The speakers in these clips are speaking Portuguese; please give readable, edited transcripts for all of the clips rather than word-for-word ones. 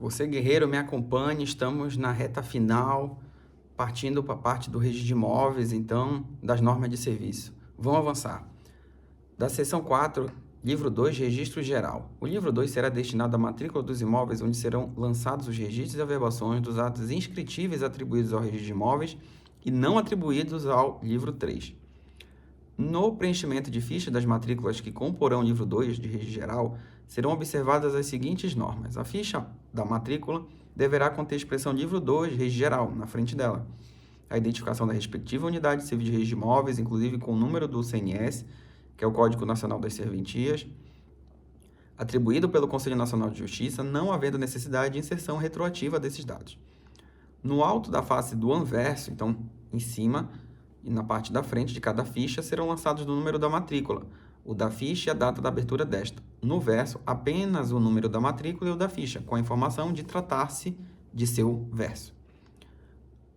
Você, guerreiro, me acompanhe, estamos na reta final, partindo para a parte do registro de imóveis, então, das normas de serviço. Vamos avançar. Da seção 4, livro 2, registro geral. O livro 2 será destinado à matrícula dos imóveis, onde serão lançados os registros e averbações dos atos inscritíveis atribuídos ao registro de imóveis e não atribuídos ao livro 3. No preenchimento de ficha das matrículas que comporão o livro 2 de registro geral, serão observadas as seguintes normas. A ficha da matrícula deverá conter a expressão livro 2, registro geral, na frente dela. A identificação da respectiva unidade de serviço de registro de imóveis, inclusive com o número do CNS, que é o Código Nacional das Serventias, atribuído pelo Conselho Nacional de Justiça, não havendo necessidade de inserção retroativa desses dados. No alto da face do anverso, então, em cima, e na parte da frente de cada ficha serão lançados o número da matrícula, o da ficha e a data da abertura desta. No verso, apenas o número da matrícula e o da ficha, com a informação de tratar-se de seu verso.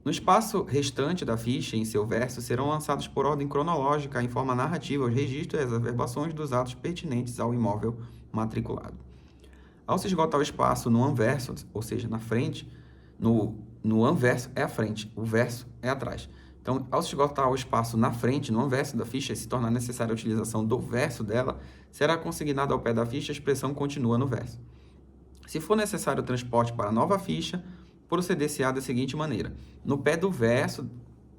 No espaço restante da ficha e em seu verso serão lançados por ordem cronológica em forma narrativa os registros e as averbações dos atos pertinentes ao imóvel matriculado. Ao se esgotar o espaço no anverso, ou seja, na frente, no anverso é a frente, o verso é atrás. Então, ao se esgotar o espaço na frente, no anverso da ficha, e se tornar necessária a utilização do verso dela, será consignada ao pé da ficha a expressão continua no verso. Se for necessário o transporte para a nova ficha, proceder-se-á da seguinte maneira. No pé do verso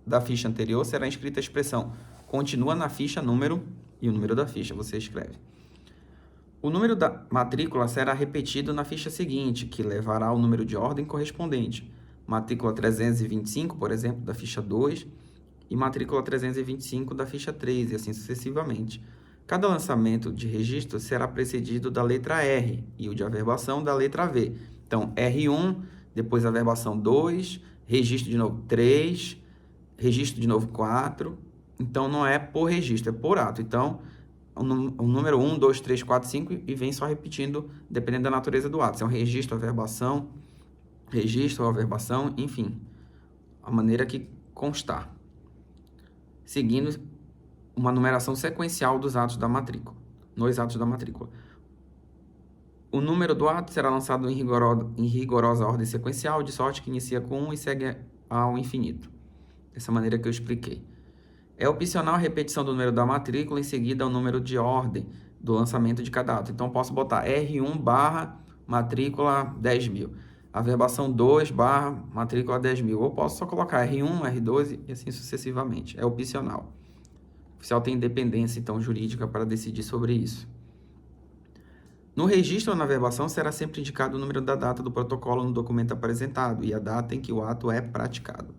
da ficha anterior será inscrita a expressão continua na ficha número e o número da ficha, você escreve. O número da matrícula será repetido na ficha seguinte, que levará ao número de ordem correspondente. Matrícula 325, por exemplo, da ficha 2, e matrícula 325 da ficha 3, e assim sucessivamente. Cada lançamento de registro será precedido da letra R e o de averbação da letra V. Então, R1, depois averbação 2, registro de novo 3, registro de novo 4. Então, não é por registro, é por ato. Então, o número 1, 2, 3, 4, 5 e vem só repetindo, dependendo da natureza do ato. Se é um registro, averbação, registro ou averbação, enfim, a maneira que constar, seguindo uma numeração sequencial dos atos da matrícula, nos atos da matrícula. O número do ato será lançado em rigorosa ordem sequencial, de sorte que inicia com 1 e segue ao infinito, dessa maneira que eu expliquei. É opcional a repetição do número da matrícula em seguida ao número de ordem do lançamento de cada ato. Então, posso botar R1 barra matrícula 10.000. Averbação 2 barra matrícula 10.000. Ou posso só colocar R1, R2 e assim sucessivamente. É opcional. O oficial tem independência, então, jurídica para decidir sobre isso. No registro ou na averbação será sempre indicado o número da data do protocolo no documento apresentado e a data em que o ato é praticado.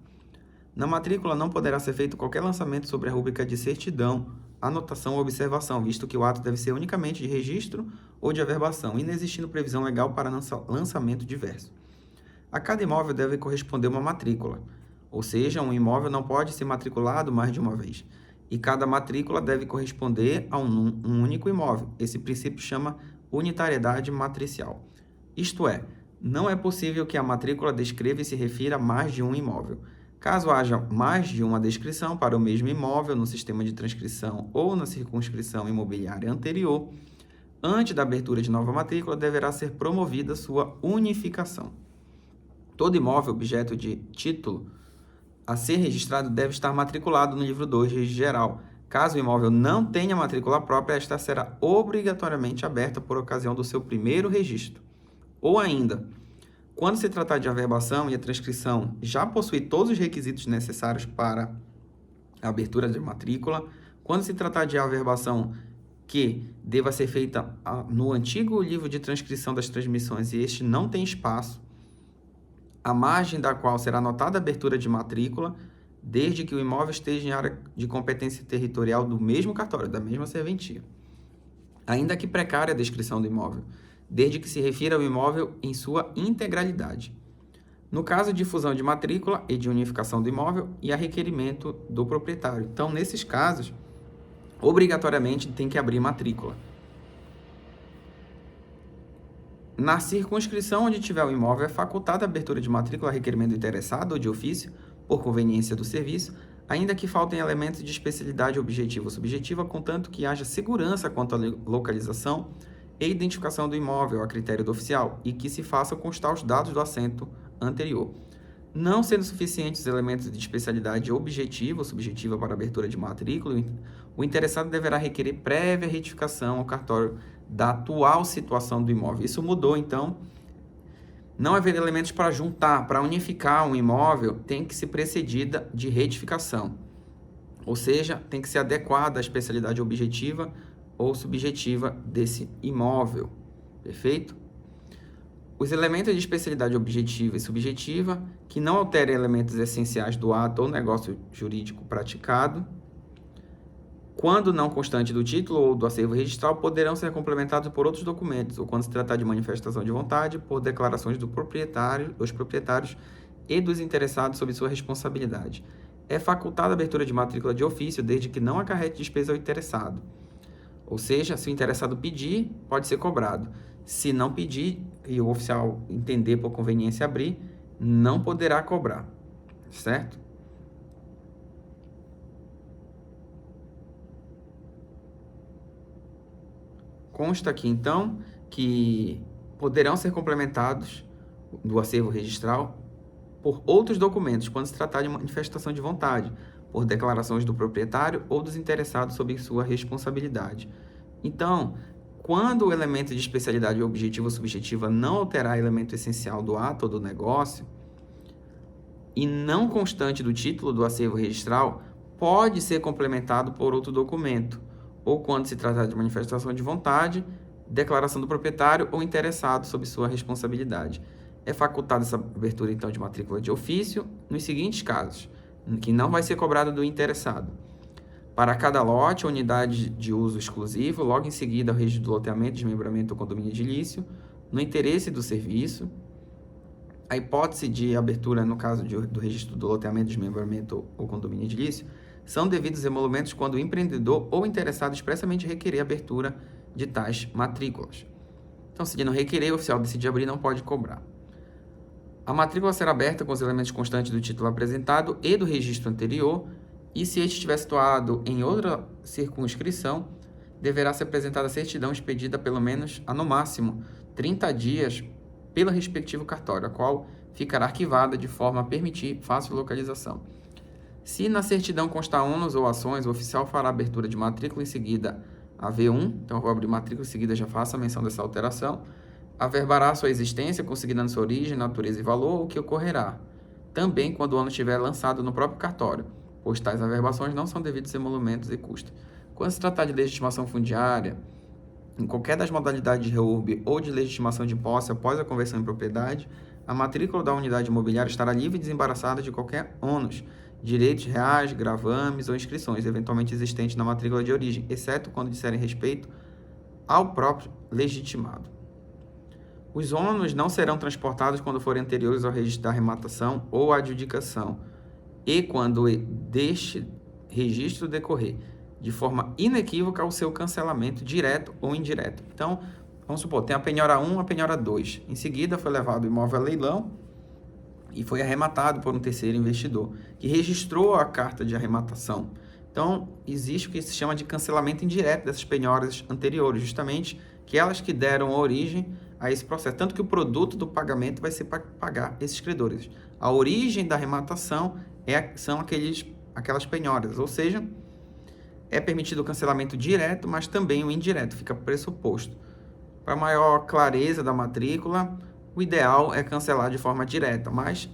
Na matrícula não poderá ser feito qualquer lançamento sobre a rúbrica de certidão, anotação ou observação, visto que o ato deve ser unicamente de registro ou de averbação, inexistindo previsão legal para lançamento diverso. A cada imóvel deve corresponder uma matrícula, ou seja, um imóvel não pode ser matriculado mais de uma vez, e cada matrícula deve corresponder a um único imóvel. Esse princípio chama unitariedade matricial. Isto é, não é possível que a matrícula descreva e se refira a mais de um imóvel. Caso haja mais de uma descrição para o mesmo imóvel no sistema de transcrição ou na circunscrição imobiliária anterior, antes da abertura de nova matrícula, deverá ser promovida sua unificação. Todo imóvel objeto de título a ser registrado deve estar matriculado no livro 2, registro geral. Caso o imóvel não tenha matrícula própria, esta será obrigatoriamente aberta por ocasião do seu primeiro registro. Ou ainda, quando se tratar de averbação e a transcrição já possui todos os requisitos necessários para a abertura de matrícula, quando se tratar de averbação que deva ser feita no antigo livro de transcrição das transmissões e este não tem espaço, a margem da qual será anotada a abertura de matrícula, desde que o imóvel esteja em área de competência territorial do mesmo cartório, da mesma serventia. Ainda que precária a descrição do imóvel, desde que se refira ao imóvel em sua integralidade. No caso de fusão de matrícula e de unificação do imóvel e a requerimento do proprietário. Então, nesses casos, obrigatoriamente tem que abrir matrícula. Na circunscrição onde tiver o imóvel, é facultada a abertura de matrícula a requerimento do interessado ou de ofício, por conveniência do serviço, ainda que faltem elementos de especialidade objetiva ou subjetiva, contanto que haja segurança quanto à localização e identificação do imóvel a critério do oficial e que se faça constar os dados do assento anterior. Não sendo suficientes os elementos de especialidade objetiva ou subjetiva para abertura de matrícula, o interessado deverá requerer prévia retificação ao cartório da atual situação do imóvel. Isso mudou, então, não haver elementos para juntar, para unificar um imóvel, tem que ser precedida de retificação. Ou seja, tem que ser adequada à especialidade objetiva ou subjetiva desse imóvel. Perfeito? Os elementos de especialidade objetiva e subjetiva que não alterem elementos essenciais do ato ou negócio jurídico praticado, quando não constante do título ou do acervo registral, poderão ser complementados por outros documentos, ou quando se tratar de manifestação de vontade, por declarações dos proprietários e dos interessados sob sua responsabilidade. É facultada a abertura de matrícula de ofício, desde que não acarrete despesa ao interessado. Ou seja, se o interessado pedir, pode ser cobrado. Se não pedir e o oficial entender por conveniência abrir, não poderá cobrar, certo? Consta aqui, então, que poderão ser complementados do acervo registral por outros documentos, quando se tratar de manifestação de vontade, por declarações do proprietário ou dos interessados sob sua responsabilidade. Então, quando o elemento de especialidade objetiva ou subjetiva não alterar elemento essencial do ato ou do negócio, e não constante do título do acervo registral, pode ser complementado por outro documento, ou quando se tratar de manifestação de vontade, declaração do proprietário ou interessado sob sua responsabilidade. É facultada essa abertura, então, de matrícula de ofício nos seguintes casos, que não vai ser cobrado do interessado. Para cada lote ou unidade de uso exclusivo, logo em seguida ao registro do loteamento, desmembramento ou condomínio edilício, no interesse do serviço, a hipótese de abertura, no caso do registro do loteamento, desmembramento ou condomínio edilício, são devidos emolumentos quando o empreendedor ou interessado expressamente requerer a abertura de tais matrículas. Então, se ele não requerer, o oficial decide abrir, não pode cobrar. A matrícula será aberta com os elementos constantes do título apresentado e do registro anterior, e se este estiver situado em outra circunscrição, deverá ser apresentada a certidão expedida pelo menos, no máximo, 30 dias pelo respectivo cartório, a qual ficará arquivada de forma a permitir fácil localização. Se na certidão constar ônus ou ações, o oficial fará a abertura de matrícula em seguida a V1, então eu vou abrir matrícula em seguida, já faço a menção dessa alteração, averbará sua existência, consignando sua origem, natureza e valor, o que ocorrerá também quando o ônus estiver lançado no próprio cartório, pois tais averbações não são devidos emolumentos e custos. Quando se tratar de legitimação fundiária, em qualquer das modalidades de reurb ou de legitimação de posse após a conversão em propriedade, a matrícula da unidade imobiliária estará livre e desembaraçada de qualquer ônus, direitos reais, gravames ou inscrições eventualmente existentes na matrícula de origem, exceto quando disserem respeito ao próprio legitimado. Os ônus não serão transportados quando forem anteriores ao registro da arrematação ou adjudicação e quando deste registro decorrer de forma inequívoca o seu cancelamento direto ou indireto. Então, vamos supor, tem a penhora 1, a penhora 2. Em seguida, foi levado o imóvel a leilão e foi arrematado por um terceiro investidor, que registrou a carta de arrematação. Então, existe o que se chama de cancelamento indireto dessas penhoras anteriores, justamente aquelas que deram origem a esse processo. Tanto que o produto do pagamento vai ser para pagar esses credores. A origem da arrematação são aquelas penhoras, ou seja, é permitido o cancelamento direto, mas também o indireto, fica pressuposto. Para maior clareza da matrícula, o ideal é cancelar de forma direta, mas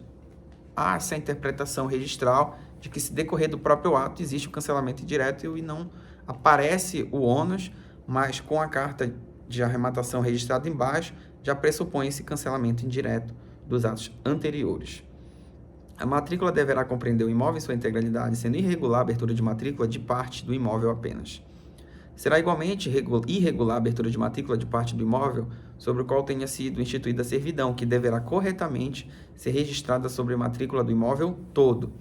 há essa interpretação registral de que se decorrer do próprio ato existe o cancelamento indireto e não aparece o ônus, mas com a carta de arrematação registrada embaixo, já pressupõe esse cancelamento indireto dos atos anteriores. A matrícula deverá compreender o imóvel em sua integralidade, sendo irregular a abertura de matrícula de parte do imóvel apenas. Será igualmente irregular a abertura de matrícula de parte do imóvel sobre o qual tenha sido instituída a servidão, que deverá corretamente ser registrada sobre a matrícula do imóvel todo.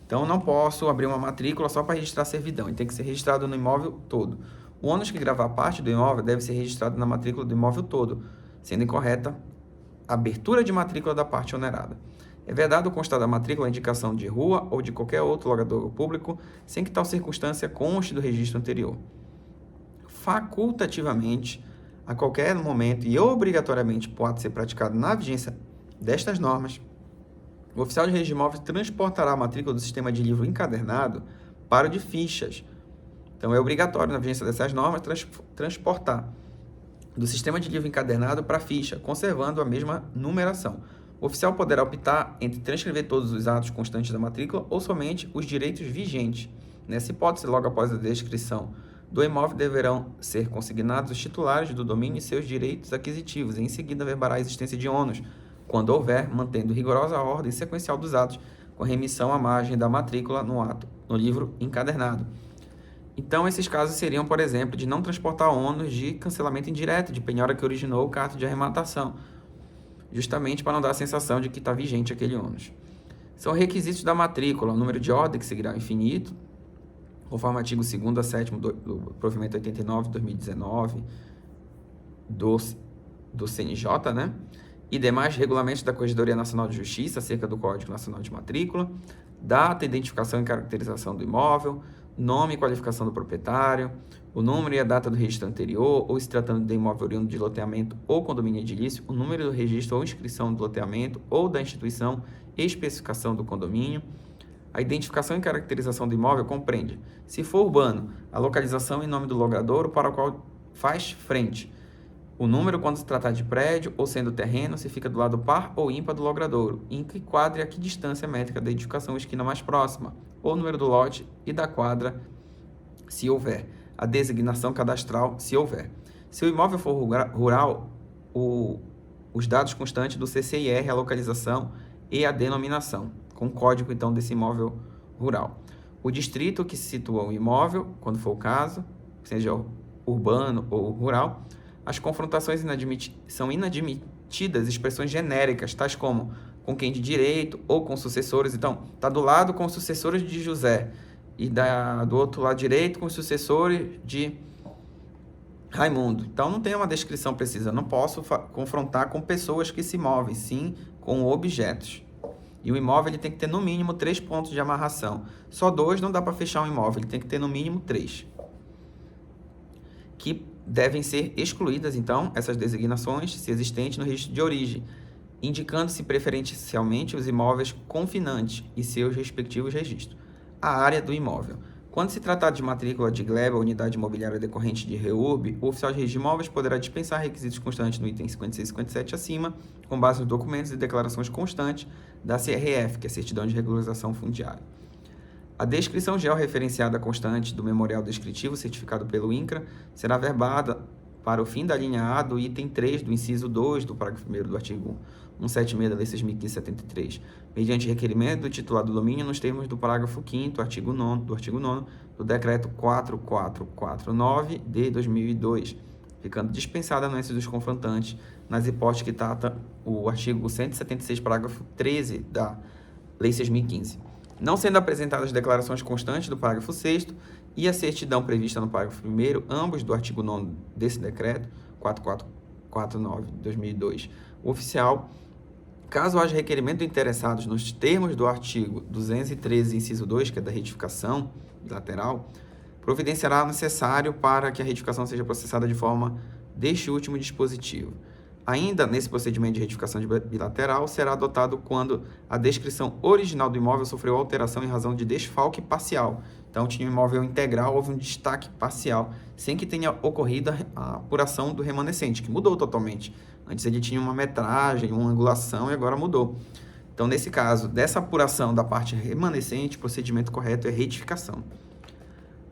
Então, eu não posso abrir uma matrícula só para registrar a servidão, ele tem que ser registrado no imóvel todo. O ônus que gravar parte do imóvel deve ser registrado na matrícula do imóvel todo, sendo incorreta a abertura de matrícula da parte onerada. É vedado constar da matrícula a indicação de rua ou de qualquer outro logador público, sem que tal circunstância conste do registro anterior. Facultativamente, a qualquer momento e obrigatoriamente por ato ser praticado na vigência destas normas, o oficial de registro de imóveis transportará a matrícula do sistema de livro encadernado para o de fichas. Então, é obrigatório, na vigência dessas normas, transportar do sistema de livro encadernado para a ficha, conservando a mesma numeração. O oficial poderá optar entre transcrever todos os atos constantes da matrícula ou somente os direitos vigentes. Nessa hipótese, logo após a descrição do imóvel, deverão ser consignados os titulares do domínio e seus direitos aquisitivos, e em seguida verbará a existência de ônus, quando houver, mantendo rigorosa ordem sequencial dos atos, com remissão à margem da matrícula no livro encadernado. Então, esses casos seriam, por exemplo, de não transportar ônus de cancelamento indireto, de penhora que originou o carta de arrematação, justamente para não dar a sensação de que está vigente aquele ônus. São requisitos da matrícula, o número de ordem, que seguirá infinito, conforme o artigo 2º a 7º do provimento 89 de 2019 do CNJ, né? E demais regulamentos da Corregedoria Nacional de Justiça acerca do Código Nacional de Matrícula, data, identificação e caracterização do imóvel, nome e qualificação do proprietário, o número e a data do registro anterior, ou se tratando de imóvel oriundo de loteamento ou condomínio edilício, o número do registro ou inscrição do loteamento ou da instituição e especificação do condomínio. A identificação e caracterização do imóvel compreende, se for urbano, a localização e nome do logradouro para o qual faz frente, o número quando se tratar de prédio ou sendo terreno, se fica do lado par ou ímpar do logradouro, em que quadra e a que distância métrica da edificação esquina mais próxima, ou o número do lote e da quadra, se houver, a designação cadastral, se houver. Se o imóvel for rural, os dados constantes do CCIR, a localização e a denominação, com o código, então, desse imóvel rural. O distrito que se situa o imóvel, quando for o caso, seja urbano ou rural. As confrontações são inadmitidas expressões genéricas, tais como com quem de direito ou com sucessores. Então, está do lado com os sucessores de José e do outro lado direito com os sucessores de Raimundo. Então, não tem uma descrição precisa. Não posso confrontar com pessoas que se movem, sim com objetos. E o imóvel ele tem que ter no mínimo 3 pontos de amarração. Só 2 não dá para fechar um imóvel, ele tem que ter no mínimo 3. Que devem ser excluídas, então, essas designações, se existentes, no registro de origem, indicando-se preferencialmente os imóveis confinantes e seus respectivos registros. A área do imóvel. Quando se tratar de matrícula de gleba ou unidade imobiliária decorrente de REURB, o oficial de registro de imóveis poderá dispensar requisitos constantes no item 56 e 57 acima, com base nos documentos e declarações constantes da CRF, que é a Certidão de Regularização Fundiária. A descrição georreferenciada constante do memorial descritivo certificado pelo INCRA será verbada para o fim da linha A do item 3 do inciso 2 do parágrafo 1º do artigo 176 da Lei 6.573, mediante requerimento do titular do domínio nos termos do parágrafo 5º artigo 9 do Decreto 4449 de 2002, ficando dispensada a anuência dos confrontantes nas hipóteses que trata o artigo 176, parágrafo 13 da Lei 6.015. Não sendo apresentadas declarações constantes do parágrafo 6º e a certidão prevista no parágrafo 1º, ambos do artigo 9 desse decreto, 4449 de 2002, o oficial, caso haja requerimento de interessados nos termos do artigo 213, inciso 2, que é da retificação bilateral, providenciará o necessário para que a retificação seja processada de forma deste último dispositivo. Ainda nesse procedimento de retificação bilateral, será adotado quando a descrição original do imóvel sofreu alteração em razão de desfalque parcial. Então, tinha um imóvel integral, houve um destaque parcial, sem que tenha ocorrido a apuração do remanescente, que mudou totalmente. Antes ele tinha uma metragem, uma angulação e agora mudou. Então, nesse caso, dessa apuração da parte remanescente, o procedimento correto é retificação.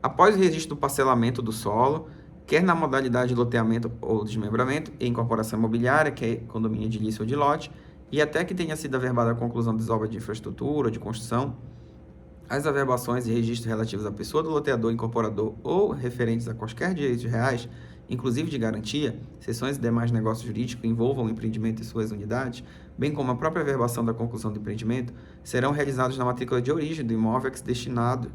Após o registro do parcelamento do solo, quer na modalidade de loteamento ou desmembramento e incorporação imobiliária, que é condomínio edilício ou de lote, e até que tenha sido averbada a conclusão das obras de infraestrutura ou de construção, as averbações e registros relativos à pessoa do loteador, incorporador ou referentes a quaisquer direitos reais, inclusive de garantia, cessões e demais negócios jurídicos que envolvam o empreendimento e suas unidades, bem como a própria averbação da conclusão do empreendimento, serão realizados na matrícula de origem do imóvel destinado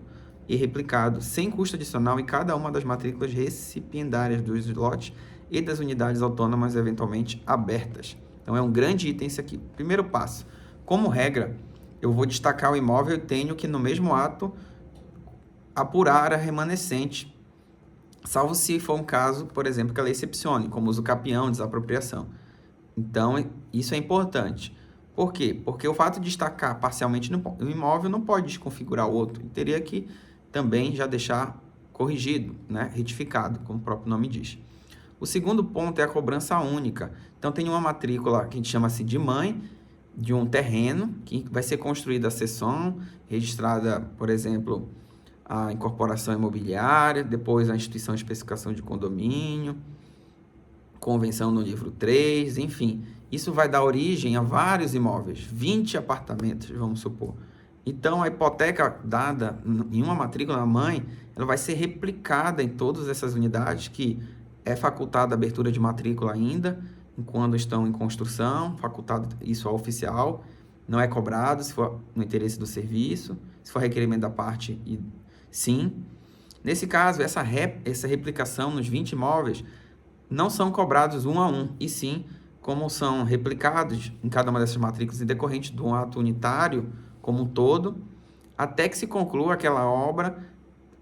e replicado, sem custo adicional em cada uma das matrículas recipiendárias dos lotes e das unidades autônomas eventualmente abertas. Então, é um grande item esse aqui. Primeiro passo, como regra, eu vou destacar o imóvel e tenho que, no mesmo ato, apurar a remanescente salvo se for um caso, por exemplo, que a lei excepcione, como uso capião, desapropriação. Então, isso é importante. Por quê? Porque o fato de destacar parcialmente no imóvel não pode desconfigurar o outro. E teria que também já deixar corrigido, né? Retificado, como o próprio nome diz. O segundo ponto é a cobrança única. Então, tem uma matrícula que a gente chama assim de mãe, de um terreno, que vai ser construída a seção, registrada, por exemplo, a incorporação imobiliária, depois a instituição de especificação de condomínio, convenção no livro 3, enfim. Isso vai dar origem a vários imóveis, 20 apartamentos, vamos supor. Então, a hipoteca dada em uma matrícula mãe, ela vai ser replicada em todas essas unidades, que é facultada a abertura de matrícula ainda, enquanto estão em construção, facultado isso ao oficial, não é cobrado se for no interesse do serviço, se for requerimento da parte, sim. Nesse caso, essa replicação nos 20 imóveis não são cobrados um a um, e sim, como são replicados em cada uma dessas matrículas em decorrente de um ato unitário como um todo, até que se conclua aquela obra,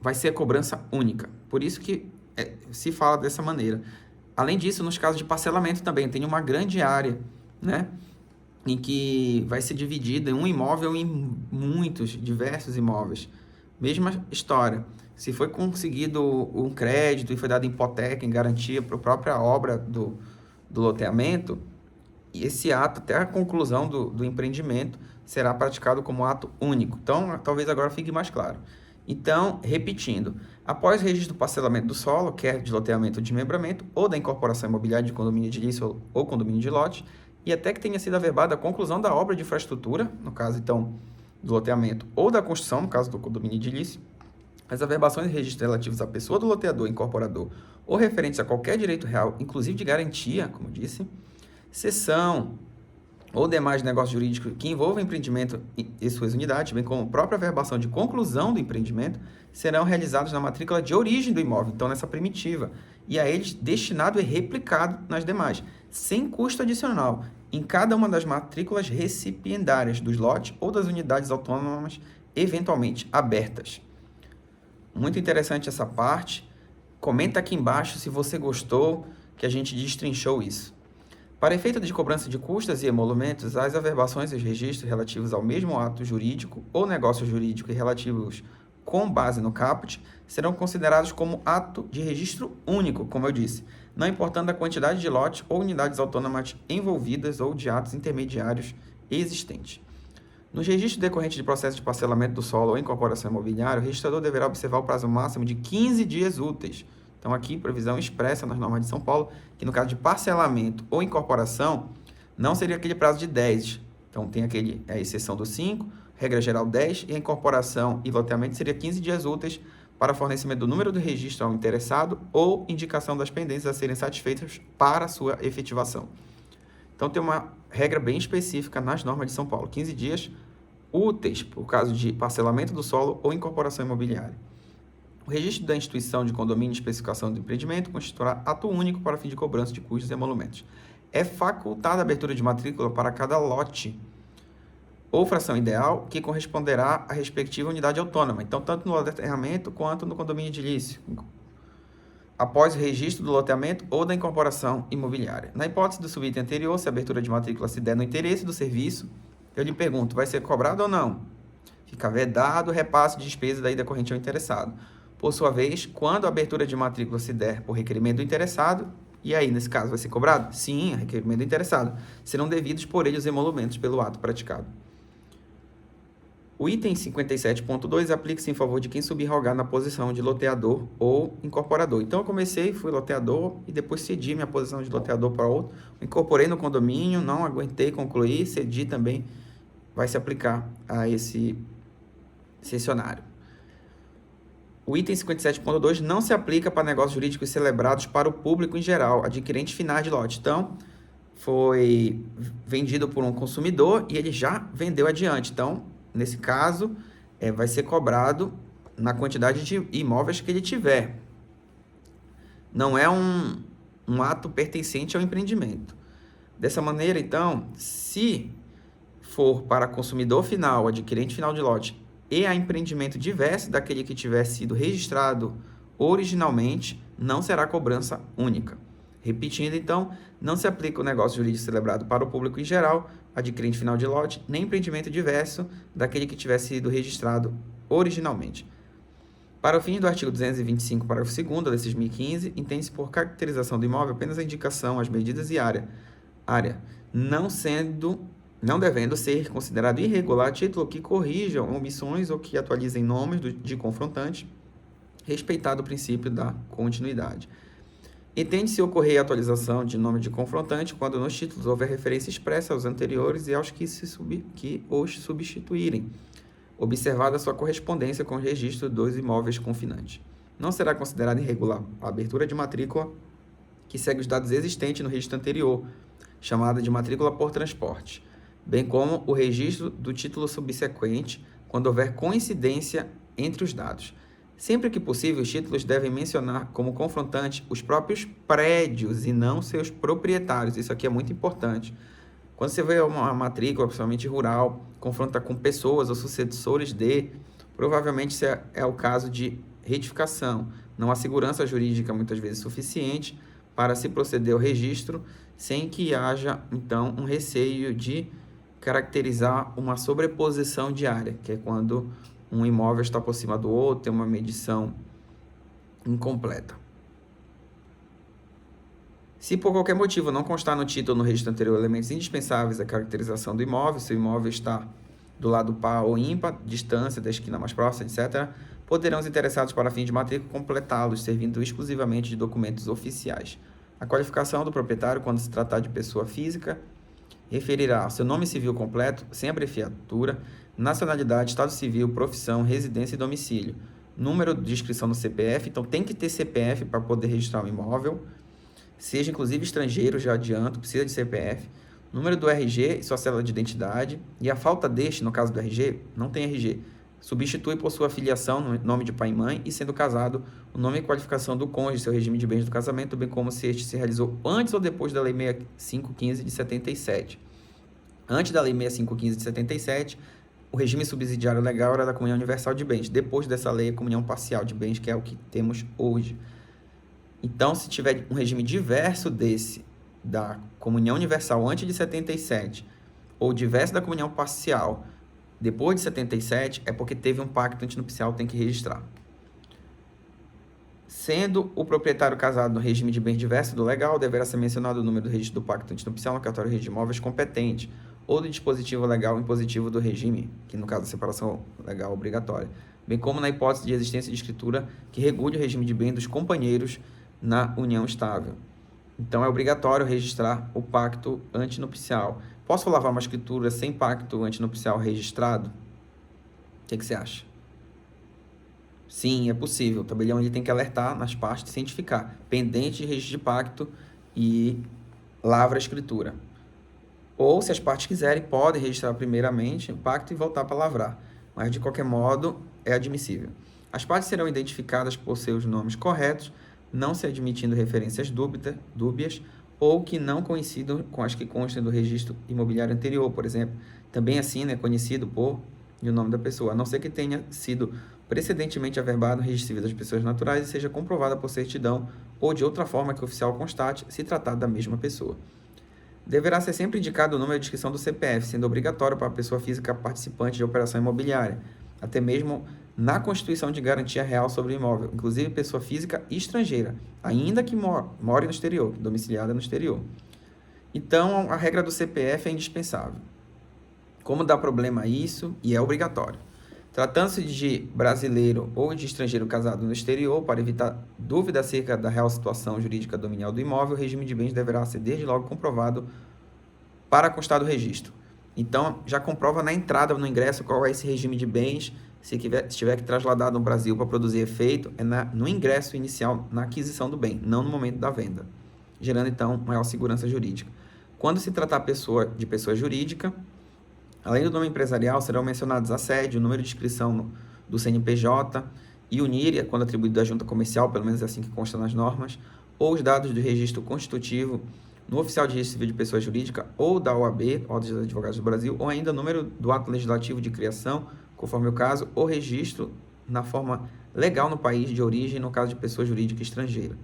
vai ser a cobrança única. Por isso que se fala dessa maneira. Além disso, nos casos de parcelamento também, tem uma grande área, né, em que vai ser dividida em um imóvel em muitos, diversos imóveis. Mesma história. Se foi conseguido um crédito e foi dado hipoteca em garantia para a própria obra do loteamento, e esse ato, até a conclusão do empreendimento, será praticado como ato único. Então, talvez agora fique mais claro. Então, repetindo, após o registro do parcelamento do solo, quer de loteamento ou de desmembramento, ou da incorporação imobiliária de condomínio edilício ou condomínio de lote, e até que tenha sido averbada a conclusão da obra de infraestrutura, no caso, então, do loteamento, ou da construção, no caso do condomínio edilício, as averbações e registros relativos à pessoa do loteador, incorporador, ou referentes a qualquer direito real, inclusive de garantia, como disse, cessão ou demais negócios jurídicos que envolvam empreendimento e suas unidades, bem como a própria averbação de conclusão do empreendimento, serão realizados na matrícula de origem do imóvel, então nessa primitiva, e a eles destinado e replicado nas demais, sem custo adicional, em cada uma das matrículas recipiendárias dos lotes ou das unidades autônomas eventualmente abertas. Muito interessante essa parte. Comenta aqui embaixo se você gostou, que a gente destrinchou isso. Para efeito de cobrança de custas e emolumentos, as averbações e os registros relativos ao mesmo ato jurídico ou negócio jurídico e relativos com base no caput serão considerados como ato de registro único, como eu disse, não importando a quantidade de lotes ou unidades autônomas envolvidas ou de atos intermediários existentes. Nos registros decorrentes de processo de parcelamento do solo ou incorporação imobiliária, o registrador deverá observar o prazo máximo de 15 dias úteis. Então, aqui, previsão expressa nas normas de São Paulo, que no caso de parcelamento ou incorporação, não seria aquele prazo de 10. Então, tem a exceção do 5, regra geral 10, e a incorporação e loteamento seria 15 dias úteis para fornecimento do número do registro ao interessado ou indicação das pendências a serem satisfeitas para a sua efetivação. Então, tem uma regra bem específica nas normas de São Paulo, 15 dias úteis por caso de parcelamento do solo ou incorporação imobiliária. O registro da instituição de condomínio e especificação do empreendimento constituirá ato único para fim de cobrança de custos e emolumentos. É facultada a abertura de matrícula para cada lote ou fração ideal que corresponderá à respectiva unidade autônoma. Então, tanto no loteamento quanto no condomínio edilício, após o registro do loteamento ou da incorporação imobiliária. Na hipótese do subitem anterior, se a abertura de matrícula se der no interesse do serviço, eu lhe pergunto, vai ser cobrado ou não? Fica vedado o repasse de despesa daí decorrente ao interessado. Por sua vez, quando a abertura de matrícula se der por requerimento do interessado, e aí, nesse caso, vai ser cobrado? Sim, é requerimento do interessado. Serão devidos por ele os emolumentos pelo ato praticado. O item 57.2 aplica-se em favor de quem subrogar na posição de loteador ou incorporador. Então, eu comecei, fui loteador e depois cedi minha posição de loteador para outro. Incorporei no condomínio, não aguentei concluir, cedi também. Vai se aplicar a esse cessionário. O item 57.2 não se aplica para negócios jurídicos celebrados para o público em geral, adquirentes finais de lote. Então, foi vendido por um consumidor e ele já vendeu adiante. Então, nesse caso, vai ser cobrado na quantidade de imóveis que ele tiver. Não é um ato pertencente ao empreendimento. Dessa maneira, então, se for para consumidor final, adquirente final de lote, e a empreendimento diverso daquele que tiver sido registrado originalmente, não será cobrança única. Repetindo, então, não se aplica o negócio jurídico celebrado para o público em geral, adquirente final de lote, nem empreendimento diverso daquele que tivesse sido registrado originalmente. Para o fim do artigo 225, parágrafo 2º da Lei 6.015, entende-se por caracterização do imóvel apenas a indicação, as medidas e área, não devendo ser considerado irregular título que corrija omissões ou que atualizem nomes de confrontante, respeitado o princípio da continuidade. Entende-se ocorrer a atualização de nome de confrontante quando nos títulos houver referência expressa aos anteriores e aos que os substituírem, observada sua correspondência com o registro dos imóveis confinantes. Não será considerada irregular a abertura de matrícula que segue os dados existentes no registro anterior, chamada de matrícula por transporte, bem como o registro do título subsequente, quando houver coincidência entre os dados. Sempre que possível, os títulos devem mencionar como confrontante os próprios prédios e não seus proprietários. Isso aqui é muito importante. Quando você vê uma matrícula, principalmente rural, confronta com pessoas ou sucessores de, provavelmente isso é o caso de retificação. Não há segurança jurídica, muitas vezes, suficiente para se proceder ao registro, sem que haja, então, um receio de caracterizar uma sobreposição de área, que é quando um imóvel está por cima do outro, tem uma medição incompleta. Se por qualquer motivo não constar no título ou no registro anterior elementos indispensáveis à caracterização do imóvel, se o imóvel está do lado par ou ímpar, distância da esquina mais próxima, etc., poderão os interessados para fim de matrícula completá-los, servindo exclusivamente de documentos oficiais. A qualificação do proprietário, quando se tratar de pessoa física, referirá seu nome civil completo, sem abreviatura, nacionalidade, estado civil, profissão, residência e domicílio. Número de inscrição no CPF, então tem que ter CPF para poder registrar um imóvel, seja inclusive estrangeiro, já adianto, precisa de CPF. Número do RG e sua cédula de identidade, e a falta deste, no caso do RG, não tem RG, substitui por sua filiação no nome de pai e mãe e, sendo casado, o nome e qualificação do cônjuge, seu regime de bens do casamento, bem como se este se realizou antes ou depois da Lei 6515 de 77. Antes da Lei 6515 de 77, o regime subsidiário legal era da comunhão universal de bens. Depois dessa lei, a comunhão parcial de bens, que é o que temos hoje. Então, se tiver um regime diverso desse, da comunhão universal antes de 77, ou diverso da comunhão parcial depois de 77, é porque teve um pacto antinupcial, tem que registrar. Sendo o proprietário casado no regime de bens diverso do legal, deverá ser mencionado o número do registro do pacto antinupcial no cartório de registro de imóveis competente, ou do dispositivo legal impositivo do regime, que no caso da separação legal obrigatória, bem como na hipótese de existência de escritura que regule o regime de bens dos companheiros na união estável. Então, é obrigatório registrar o pacto antinupcial. Posso lavar uma escritura sem pacto antinupcial registrado? O que você acha? Sim, é possível. O tabelião ele tem que alertar nas partes e cientificar. Pendente de registro de pacto e lavra a escritura. Ou, se as partes quiserem, podem registrar primeiramente o pacto e voltar para lavrar. Mas, de qualquer modo, é admissível. As partes serão identificadas por seus nomes corretos, não se admitindo referências dúbias ou que não coincidam com as que constam do registro imobiliário anterior, por exemplo. Também assim, né, conhecido por e o nome da pessoa, a não ser que tenha sido precedentemente averbado no registro civil das pessoas naturais e seja comprovada por certidão ou de outra forma que o oficial constate se tratar da mesma pessoa. Deverá ser sempre indicado o número de inscrição do CPF, sendo obrigatório para a pessoa física participante de operação imobiliária, até mesmo na constituição de garantia real sobre o imóvel, inclusive pessoa física e estrangeira, ainda que more no exterior, domiciliada no exterior. Então, a regra do CPF é indispensável. Como dá problema a isso, e é obrigatório. Tratando-se de brasileiro ou de estrangeiro casado no exterior, para evitar dúvida acerca da real situação jurídica dominial do imóvel, o regime de bens deverá ser desde logo comprovado para constar do registro. Então, já comprova na entrada, no ingresso, qual é esse regime de bens. Se tiver que trasladar no Brasil para produzir efeito, é no ingresso inicial, na aquisição do bem, não no momento da venda, gerando, então, maior segurança jurídica. Quando se tratar de pessoa jurídica, além do nome empresarial, serão mencionados a sede, o número de inscrição do CNPJ e o NIRE, quando atribuído da junta comercial, pelo menos é assim que consta nas normas, ou os dados do registro constitutivo no oficial de registro civil de pessoa jurídica ou da OAB, Ordem dos Advogados do Brasil, ou ainda o número do ato legislativo de criação, conforme o caso, ou registro na forma legal no país de origem no caso de pessoa jurídica estrangeira.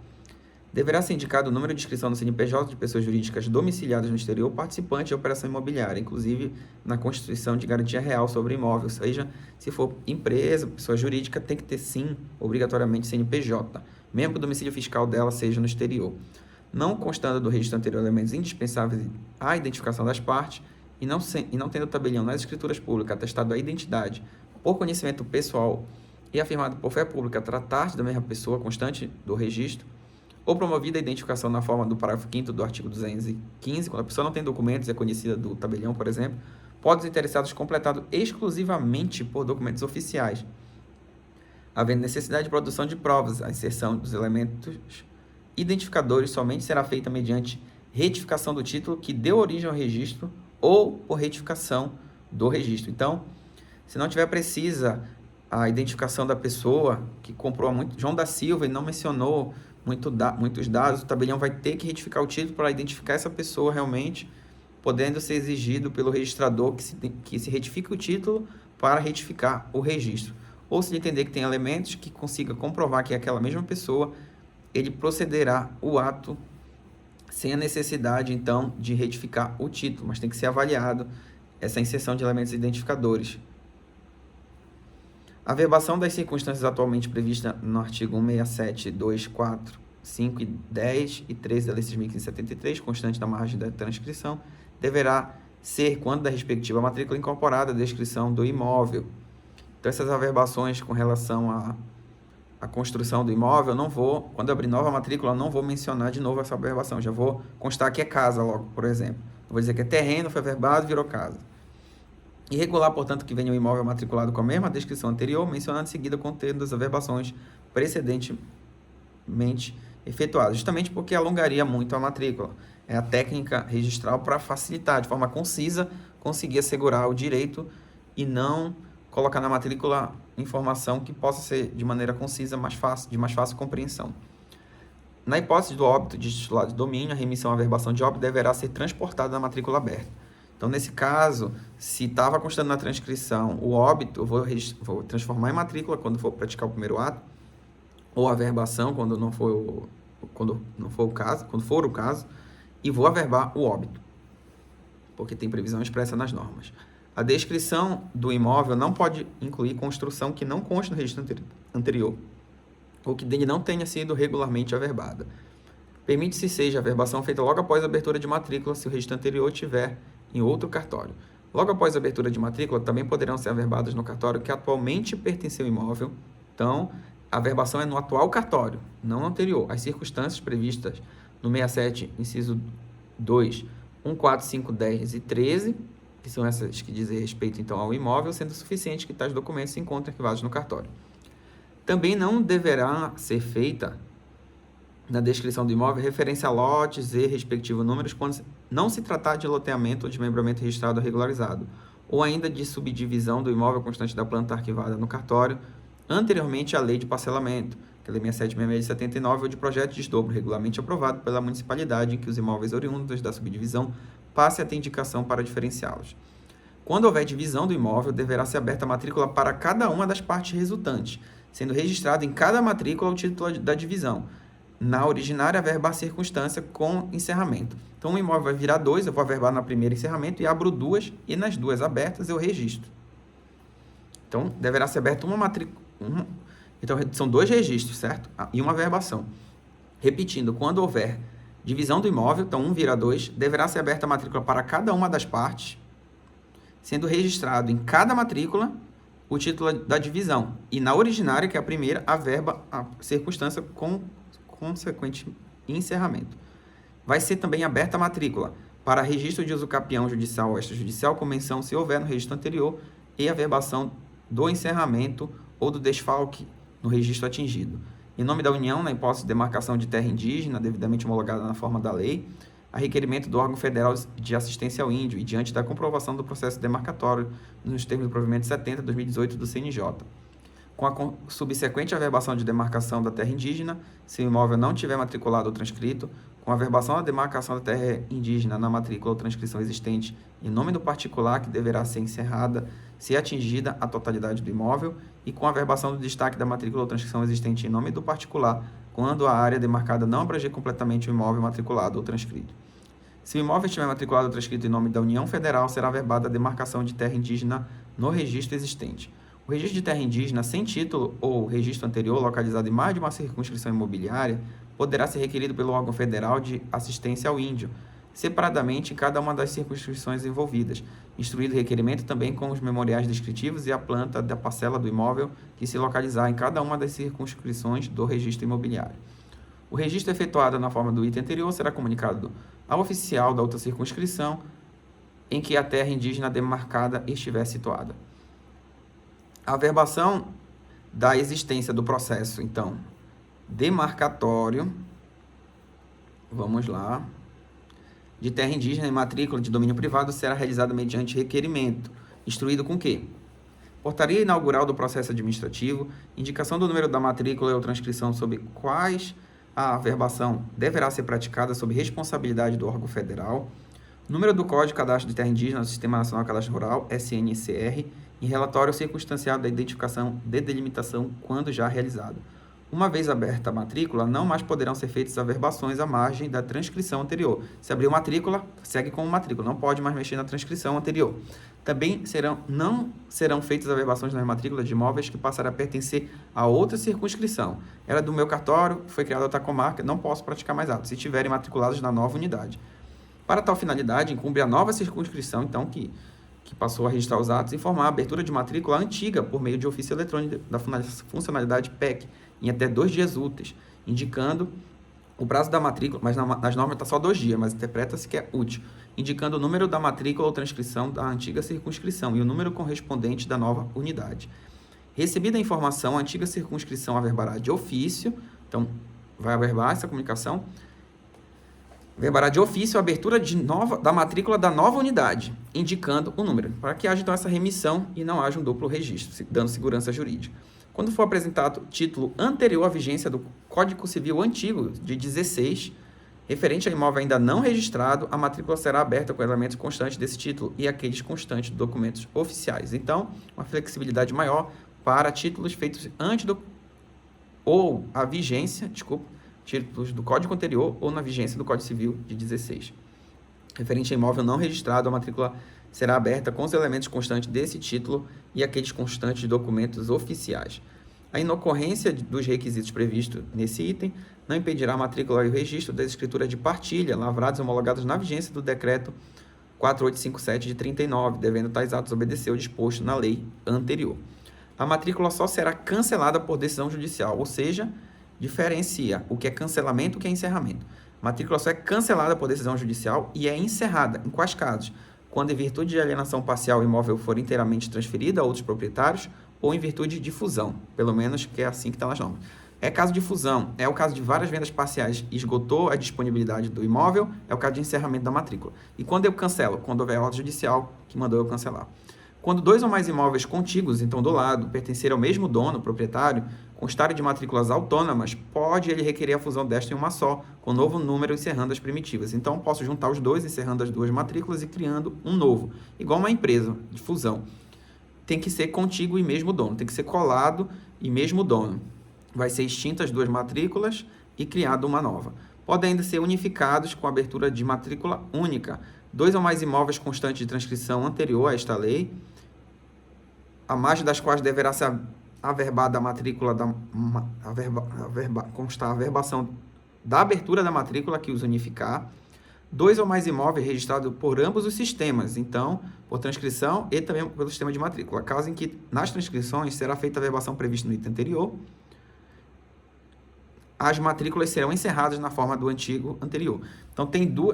Deverá ser indicado o número de inscrição no CNPJ de pessoas jurídicas domiciliadas no exterior participantes de operação imobiliária, inclusive na constituição de garantia real sobre imóvel, ou seja, se for empresa, pessoa jurídica, tem que ter sim, obrigatoriamente, CNPJ, mesmo que o domicílio fiscal dela seja no exterior. Não constando do registro anterior elementos indispensáveis à identificação das partes e não tendo tabelião nas escrituras públicas atestado a identidade por conhecimento pessoal e afirmado por fé pública tratar-se da mesma pessoa constante do registro, ou promovida a identificação na forma do parágrafo 5º do artigo 215, quando a pessoa não tem documentos e é conhecida do tabelião, por exemplo, pode os interessados completado exclusivamente por documentos oficiais, havendo necessidade de produção de provas. A inserção dos elementos identificadores somente será feita mediante retificação do título que deu origem ao registro ou por retificação do registro. Então, se não tiver precisa a identificação da pessoa que comprou muito, João da Silva, e não mencionou muitos dados, o tabelião vai ter que retificar o título para identificar essa pessoa realmente, podendo ser exigido pelo registrador que se retifique o título para retificar o registro. Ou se ele entender que tem elementos que consiga comprovar que é aquela mesma pessoa, ele procederá o ato sem a necessidade, então, de retificar o título, mas tem que ser avaliado essa inserção de elementos identificadores. A averbação das circunstâncias atualmente prevista no artigo 167, 2, 4, 5 e 10 e 13 da Lei 6.573, constante da margem da transcrição, deverá ser, quando da respectiva matrícula, incorporada a descrição do imóvel. Então, essas averbações com relação à construção do imóvel, quando eu abrir nova matrícula, eu não vou mencionar de novo essa averbação, já vou constar que é casa logo, por exemplo. Eu vou dizer que é terreno, foi averbado, virou casa. Irregular, portanto, que venha o imóvel matriculado com a mesma descrição anterior, mencionando em seguida contendo as averbações precedentemente efetuadas, justamente porque alongaria muito a matrícula. É a técnica registral para facilitar, de forma concisa, conseguir assegurar o direito e não colocar na matrícula informação que possa ser de maneira concisa, de mais fácil compreensão. Na hipótese do óbito de titular de domínio, a remissão à averbação de óbito deverá ser transportada na matrícula aberta. Então, nesse caso, se estava constando na transcrição o óbito, eu vou transformar em matrícula quando for praticar o primeiro ato, ou averbação quando for o caso, e vou averbar o óbito, porque tem previsão expressa nas normas. A descrição do imóvel não pode incluir construção que não conste no registro anterior, ou que dele não tenha sido regularmente averbada. Permite-se seja a averbação feita logo após a abertura de matrícula, se o registro anterior tiver em outro cartório. Logo após a abertura de matrícula, também poderão ser averbadas no cartório que atualmente pertence ao imóvel. Então, a averbação é no atual cartório, não no anterior. As circunstâncias previstas no 67, inciso 2, 1, 4, 5, 10 e 13, que são essas que dizem respeito, então, ao imóvel, sendo suficiente que tais documentos se encontrem arquivados no cartório. Também não deverá ser feita na descrição do imóvel referência a lotes e respectivos números quando não se tratar de loteamento ou de desmembramento registrado ou regularizado, ou ainda de subdivisão do imóvel constante da planta arquivada no cartório, anteriormente à lei de parcelamento, que é a Lei 6766 de 79, ou de projeto de desdobro regularmente aprovado pela municipalidade em que os imóveis oriundos da subdivisão passem a ter indicação para diferenciá-los. Quando houver divisão do imóvel, deverá ser aberta a matrícula para cada uma das partes resultantes, sendo registrado em cada matrícula o título da divisão. Na originária, averbar a circunstância com encerramento. Então, o imóvel vai virar 2, eu vou averbar na primeira encerramento e abro 2, e nas 2 abertas eu registro. Então, deverá ser aberta uma matrícula. Então, são 2 registros, certo? E uma averbação. Repetindo, quando houver divisão do imóvel, então 1 vira 2, deverá ser aberta a matrícula para cada uma das partes, sendo registrado em cada matrícula o título da divisão. E na originária, que é a primeira, averba a circunstância com consequente encerramento. Vai ser também aberta a matrícula para registro de uso capião judicial ou extrajudicial com menção se houver no registro anterior e averbação do encerramento ou do desfalque no registro atingido. Em nome da União, na hipótese de demarcação de terra indígena, devidamente homologada na forma da lei, a requerimento do órgão federal de assistência ao índio e diante da comprovação do processo demarcatório nos termos do provimento 70/2018 do CNJ. Com a subsequente averbação de demarcação da terra indígena, se o imóvel não tiver matriculado ou transcrito, com a averbação da demarcação da terra indígena na matrícula ou transcrição existente em nome do particular, que deverá ser encerrada se atingida a totalidade do imóvel, e com a averbação do destaque da matrícula ou transcrição existente em nome do particular, quando a área demarcada não abranger completamente o imóvel matriculado ou transcrito. Se o imóvel estiver matriculado ou transcrito em nome da União Federal, será averbada a demarcação de terra indígena no registro existente. O registro de terra indígena sem título ou registro anterior localizado em mais de uma circunscrição imobiliária poderá ser requerido pelo órgão federal de assistência ao índio, separadamente em cada uma das circunscrições envolvidas, instruído o requerimento também com os memoriais descritivos e a planta da parcela do imóvel que se localizar em cada uma das circunscrições do registro imobiliário. O registro efetuado na forma do item anterior será comunicado ao oficial da outra circunscrição em que a terra indígena demarcada estiver situada. A averbação da existência do processo, então, demarcatório, vamos lá, de terra indígena em matrícula de domínio privado será realizada mediante requerimento, instruído com quê? Portaria inaugural do processo administrativo, indicação do número da matrícula ou transcrição sobre quais a averbação deverá ser praticada sob responsabilidade do órgão federal, número do Código de Cadastro de Terra Indígena do Sistema Nacional de Cadastro Rural, SNCR, e relatório circunstanciado da identificação de delimitação quando já realizado. Uma vez aberta a matrícula, não mais poderão ser feitas averbações à margem da transcrição anterior. Se abriu matrícula, segue como matrícula, não pode mais mexer na transcrição anterior. Também não serão feitas averbações nas matrículas de imóveis que passarão a pertencer a outra circunscrição. Era do meu cartório, foi criada outra comarca, não posso praticar mais atos, se estiverem matriculados na nova unidade. Para tal finalidade, incumbe a nova circunscrição, então, que passou a registrar os atos, informar a abertura de matrícula antiga por meio de ofício eletrônico da funcionalidade PEC, em até 2 dias úteis, indicando o prazo da matrícula, mas nas normas está só 2 dias, mas interpreta-se que é útil, indicando o número da matrícula ou transcrição da antiga circunscrição e o número correspondente da nova unidade. Recebida a informação, a antiga circunscrição averbará de ofício, então vai averbar essa comunicação, averbará de ofício a abertura da matrícula da nova unidade, indicando o número, para que haja então essa remissão e não haja um duplo registro, dando segurança jurídica. Quando for apresentado título anterior à vigência do Código Civil antigo, de 16, referente a imóvel ainda não registrado, a matrícula será aberta com elementos constantes desse título e aqueles constantes de documentos oficiais. Então, uma flexibilidade maior para títulos feitos antes ou a vigência, títulos do Código anterior ou na vigência do Código Civil de 16. Referente a imóvel não registrado, a matrícula será aberta com os elementos constantes desse título e aqueles constantes de documentos oficiais. A inocorrência dos requisitos previstos nesse item não impedirá a matrícula e o registro das escrituras de partilha, lavradas e homologadas na vigência do Decreto 4857 de 39, devendo tais atos obedecer ao disposto na lei anterior. A matrícula só será cancelada por decisão judicial, ou seja, diferencia o que é cancelamento e o que é encerramento. A matrícula só é cancelada por decisão judicial e é encerrada. Em quais casos? Quando em virtude de alienação parcial o imóvel for inteiramente transferido a outros proprietários ou em virtude de fusão, pelo menos que é assim que está nas normas. É caso de fusão, é o caso de várias vendas parciais, esgotou a disponibilidade do imóvel, é o caso de encerramento da matrícula. E quando eu cancelo? Quando houver ordem judicial que mandou eu cancelar. Quando 2 ou mais imóveis contíguos, então do lado, pertencerem ao mesmo dono, proprietário, constarem de matrículas autônomas, pode ele requerer a fusão desta em uma só, com novo número encerrando as primitivas. Então, posso juntar os dois, encerrando as 2 matrículas e criando um novo. Igual uma empresa de fusão. Tem que ser contíguo e mesmo dono, tem que ser colado e mesmo dono. Vai ser extintas as 2 matrículas e criada uma nova. Podem ainda ser unificados com a abertura de matrícula única. 2 ou mais imóveis constantes de transcrição anterior a esta lei, a margem das quais deverá ser averbada a matrícula constar a averbação da abertura da matrícula que os unificar. 2 ou mais imóveis registrados por ambos os sistemas, então, por transcrição e também pelo sistema de matrícula. Caso em que nas transcrições será feita a averbação prevista no item anterior, as matrículas serão encerradas na forma do antigo anterior. Então,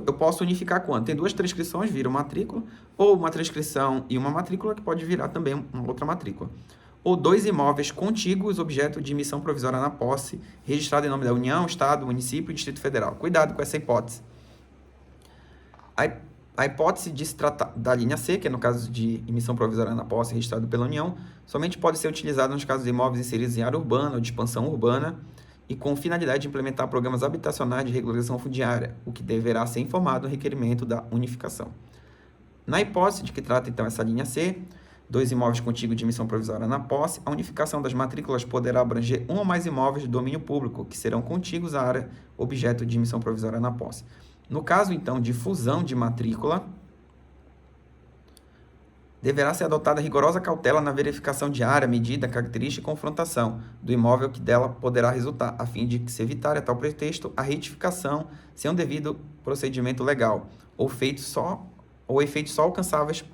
eu posso unificar quando? Tem 2 transcrições, vira uma matrícula, ou uma transcrição e uma matrícula, que pode virar também uma outra matrícula. Ou 2 imóveis contíguos, objeto de emissão provisória na posse, registrado em nome da União, Estado, Município e Distrito Federal. Cuidado com essa hipótese. A hipótese de se tratar da linha C, que é no caso de emissão provisória na posse registrado pela União, somente pode ser utilizada nos casos de imóveis inseridos em área urbana ou de expansão urbana, e com finalidade de implementar programas habitacionais de regularização fundiária, o que deverá ser informado no requerimento da unificação. Na hipótese de que trata, então, essa linha C, 2 imóveis contíguos de emissão provisória na posse, a unificação das matrículas poderá abranger um ou mais imóveis de domínio público, que serão contíguos à área objeto de emissão provisória na posse. No caso, então, de fusão de matrícula, deverá ser adotada rigorosa cautela na verificação de área, medida, característica e confrontação do imóvel que dela poderá resultar, a fim de se evitar, a tal pretexto, a retificação sem um devido procedimento legal, ou efeitos só alcançáveis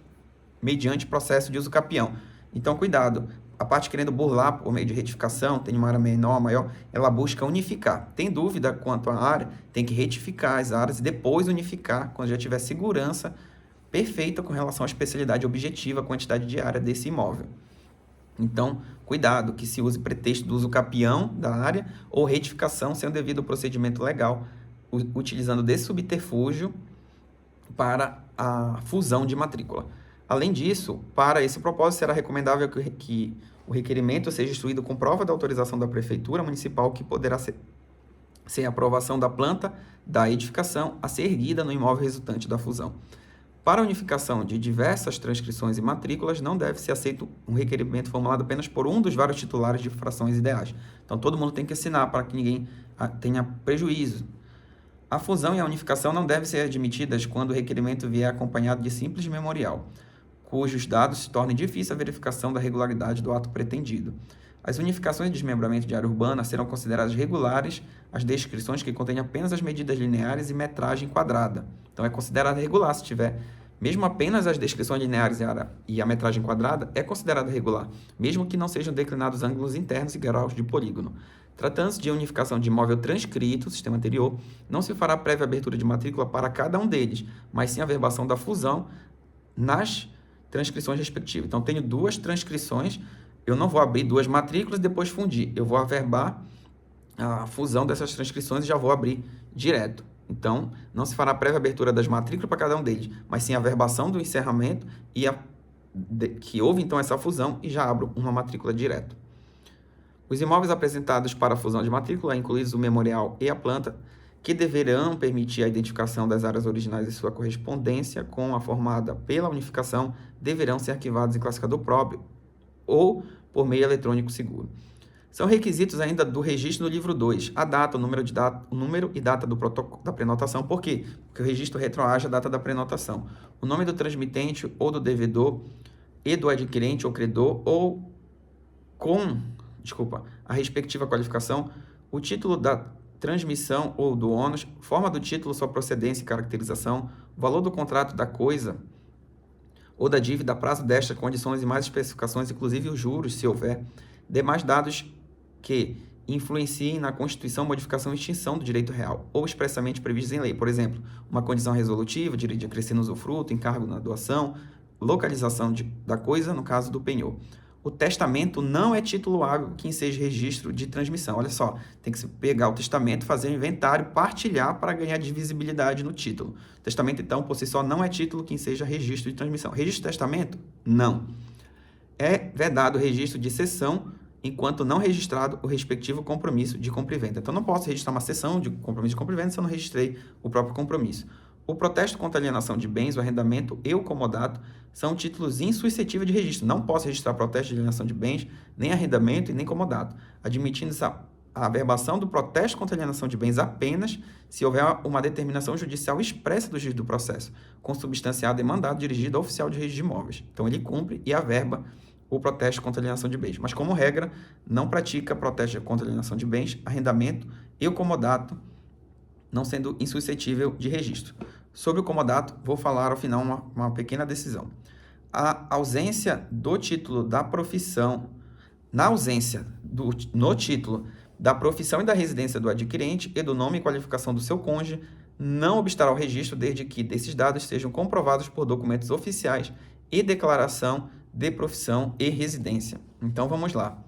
mediante processo de uso capião. Então, cuidado. A parte querendo burlar por meio de retificação, tem uma área menor, maior, ela busca unificar. Tem dúvida quanto à área, tem que retificar as áreas e depois unificar, quando já tiver segurança perfeita com relação à especialidade objetiva, a quantidade de área desse imóvel. Então, cuidado, que se use pretexto do uso capião da área ou retificação sem o devido procedimento legal, utilizando desse subterfúgio para a fusão de matrícula. Além disso, para esse propósito, será recomendável que o requerimento seja instruído com prova da autorização da Prefeitura Municipal, que poderá ser sem aprovação da planta da edificação a ser erguida no imóvel resultante da fusão. Para a unificação de diversas transcrições e matrículas, não deve ser aceito um requerimento formulado apenas por um dos vários titulares de frações ideais. Então, todo mundo tem que assinar para que ninguém tenha prejuízo. A fusão e a unificação não devem ser admitidas quando o requerimento vier acompanhado de simples memorial, cujos dados se tornem difícil a verificação da regularidade do ato pretendido. As unificações e desmembramento de área urbana serão consideradas regulares as descrições que contêm apenas as medidas lineares e metragem quadrada. Então, é considerada regular se tiver, mesmo apenas as descrições lineares e a metragem quadrada, é considerada regular, mesmo que não sejam declinados ângulos internos e graus de polígono. Tratando-se de unificação de imóvel transcrito, sistema anterior, não se fará prévia abertura de matrícula para cada um deles, mas sim a averbação da fusão nas transcrições respectivas. Então, tenho 2 transcrições, eu não vou abrir 2 matrículas e depois fundir. Eu vou averbar a fusão dessas transcrições e já vou abrir direto. Então, não se fará prévia abertura das matrículas para cada um deles, mas sim a averbação do encerramento e que houve, então, essa fusão e já abro uma matrícula direto. Os imóveis apresentados para a fusão de matrícula, incluídos o memorial e a planta, que deverão permitir a identificação das áreas originais e sua correspondência com a formada pela unificação, deverão ser arquivados em classificador próprio ou por meio eletrônico seguro. São requisitos ainda do registro no livro 2, a data, o número e data do protocolo da prenotação. Por quê? Porque o registro retroage a data da prenotação. O nome do transmitente ou do devedor e do adquirente ou credor ou a respectiva qualificação, o título da transmissão ou do ônus, forma do título, sua procedência e caracterização, valor do contrato da coisa ou da dívida, prazo destas, condições e mais especificações, inclusive os juros, se houver, demais dados que influenciem na constituição, modificação e extinção do direito real, ou expressamente previstos em lei. Por exemplo, uma condição resolutiva, direito de acrescer no usufruto, encargo na doação, localização da coisa, no caso do penhor. O testamento não é título hábil que enseja registro de transmissão. Olha só, tem que se pegar o testamento, fazer um inventário, partilhar para ganhar divisibilidade no título. O testamento, então, por si só, não é título que enseja registro de transmissão. Registro de testamento? Não. É vedado o registro de cessão, enquanto não registrado o respectivo compromisso de compra e venda. Então, não posso registrar uma cessão de compromisso de compra e venda se eu não registrei o próprio compromisso. O protesto contra a alienação de bens, o arrendamento e o comodato são títulos insuscetíveis de registro. Não posso registrar protesto de alienação de bens, nem arrendamento e nem comodato, admitindo-se a averbação do protesto contra a alienação de bens apenas se houver uma determinação judicial expressa do juiz do processo, consubstanciada em mandado dirigido ao oficial de registro de imóveis. Então, ele cumpre e averba o protesto contra a alienação de bens. Mas, como regra, não pratica protesto contra a alienação de bens, arrendamento e o comodato, não sendo insuscetível de registro. Sobre o comodato, vou falar ao final uma pequena decisão. A ausência do título da profissão, no título da profissão e da residência do adquirente e do nome e qualificação do seu cônjuge, não obstará ao registro desde que desses dados sejam comprovados por documentos oficiais e declaração de profissão e residência. Então, vamos lá.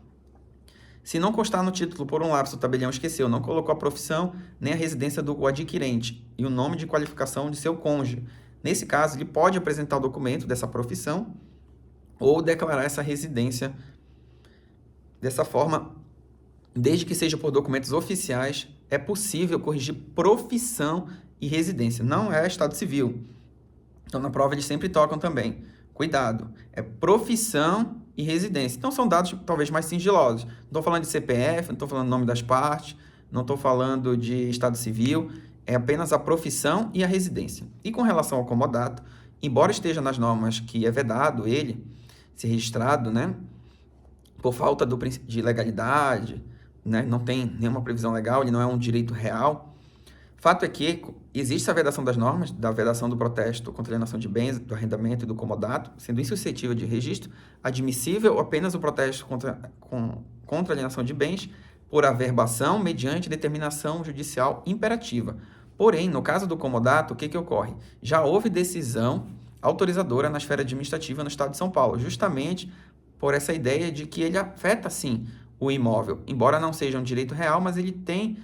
Se não constar no título por um lapso, o tabelião esqueceu, não colocou a profissão nem a residência do adquirente e o nome de qualificação de seu cônjuge. Nesse caso, ele pode apresentar o documento dessa profissão ou declarar essa residência. Dessa forma, desde que seja por documentos oficiais, é possível corrigir profissão e residência. Não é estado civil. Então, na prova eles sempre tocam também. Cuidado, é profissão e residência. Então, são dados talvez mais sigilosos. Não estou falando de CPF, não estou falando do nome das partes, não estou falando de estado civil, é apenas a profissão e a residência. E com relação ao comodato, embora esteja nas normas que é vedado ele ser registrado, né, por falta do princípio de legalidade, né, não tem nenhuma previsão legal, ele não é um direito real. Fato é que existe a vedação das normas, da vedação do protesto contra a alienação de bens, do arrendamento e do comodato, sendo insuscetível de registro, admissível apenas o protesto contra a alienação de bens por averbação mediante determinação judicial imperativa. Porém, no caso do comodato, o que ocorre? Já houve decisão autorizadora na esfera administrativa no estado de São Paulo, justamente por essa ideia de que ele afeta, sim, o imóvel. Embora não seja um direito real, mas ele tem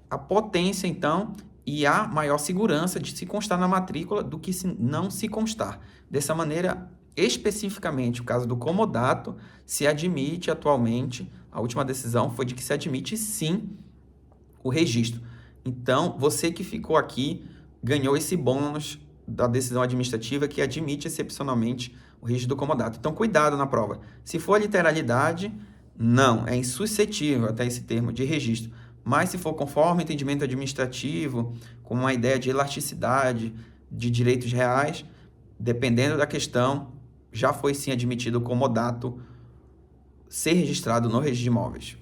a potência, então, e a maior segurança de se constar na matrícula do que se não se constar. Dessa maneira, especificamente, o caso do comodato, se admite atualmente, a última decisão foi de que se admite, sim, o registro. Então, você que ficou aqui ganhou esse bônus da decisão administrativa que admite excepcionalmente o registro do comodato. Então, cuidado na prova. Se for literalidade, não, é insuscetível até esse termo de registro. Mas se for conforme o entendimento administrativo, com uma ideia de elasticidade, de direitos reais, dependendo da questão, já foi sim admitido o comodato ser registrado no registro de imóveis.